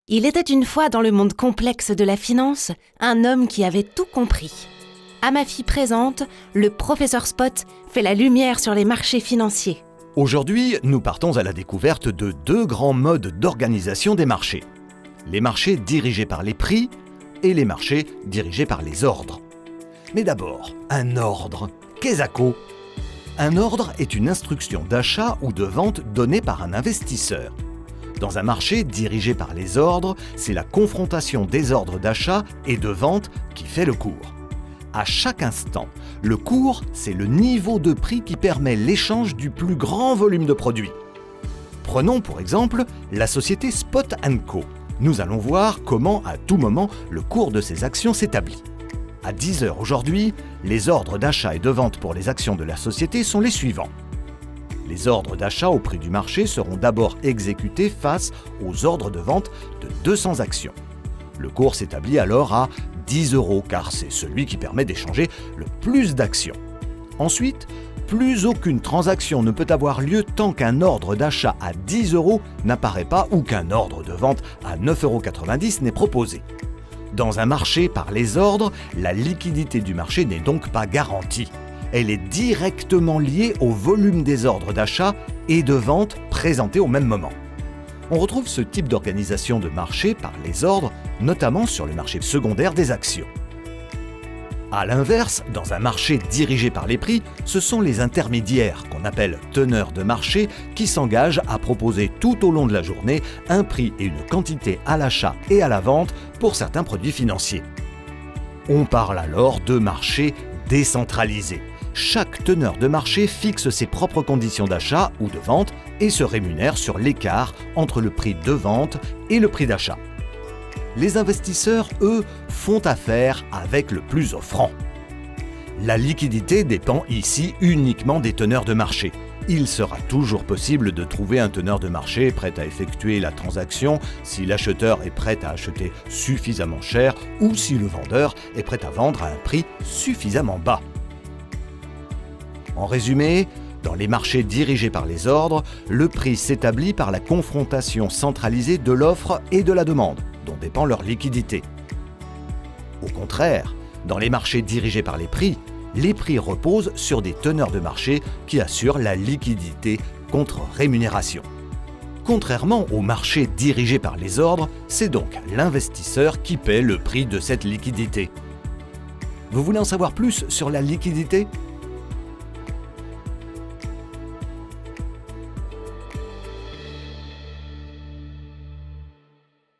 Il était une fois dans le monde complexe de la finance, un homme qui avait tout compris. À ma fille présente, le professeur Spot fait la lumière sur les marchés financiers. Aujourd'hui, nous partons à la découverte de deux grands modes d'organisation des marchés. Les marchés dirigés par les prix et les marchés dirigés par les ordres. Mais d'abord, un ordre. Qu'est-ce que Un ordre est une instruction d'achat ou de vente donnée par un investisseur. Dans un marché dirigé par les ordres, c'est la confrontation des ordres d'achat et de vente qui fait le cours. À chaque instant, le cours, c'est le niveau de prix qui permet l'échange du plus grand volume de produits. Prenons pour exemple la société Spot & Co. Nous allons voir comment à tout moment le cours de ces actions s'établit. À 10 h aujourd'hui, les ordres d'achat et de vente pour les actions de la société sont les suivants. Les ordres d'achat au prix du marché seront d'abord exécutés face aux ordres de vente de 200 actions. Le cours s'établit alors à 10 € car c'est celui qui permet d'échanger le plus d'actions. Ensuite, plus aucune transaction ne peut avoir lieu tant qu'un ordre d'achat à 10 € n'apparaît pas ou qu'un ordre de vente à 9,90 € n'est proposé. Dans un marché par les ordres, la liquidité du marché n'est donc pas garantie. Elle est directement liée au volume des ordres d'achat et de vente présentés au même moment. On retrouve ce type d'organisation de marché par les ordres, notamment sur le marché secondaire des actions. A l'inverse, dans un marché dirigé par les prix, ce sont les intermédiaires, qu'on appelle teneurs de marché, qui s'engagent à proposer tout au long de la journée un prix et une quantité à l'achat et à la vente pour certains produits financiers. On parle alors de marché décentralisé. Chaque teneur de marché fixe ses propres conditions d'achat ou de vente et se rémunère sur l'écart entre le prix de vente et le prix d'achat. Les investisseurs, eux, font affaire avec le plus offrant. La liquidité dépend ici uniquement des teneurs de marché. Il sera toujours possible de trouver un teneur de marché prêt à effectuer la transaction si l'acheteur est prêt à acheter suffisamment cher ou si le vendeur est prêt à vendre à un prix suffisamment bas. En résumé, dans les marchés dirigés par les ordres, le prix s'établit par la confrontation centralisée de l'offre et de la demande, dont dépend leur liquidité. Au contraire, dans les marchés dirigés par les prix reposent sur des teneurs de marché qui assurent la liquidité contre rémunération. Contrairement aux marchés dirigés par les ordres, c'est donc l'investisseur qui paie le prix de cette liquidité. Vous voulez en savoir plus sur la liquidité ?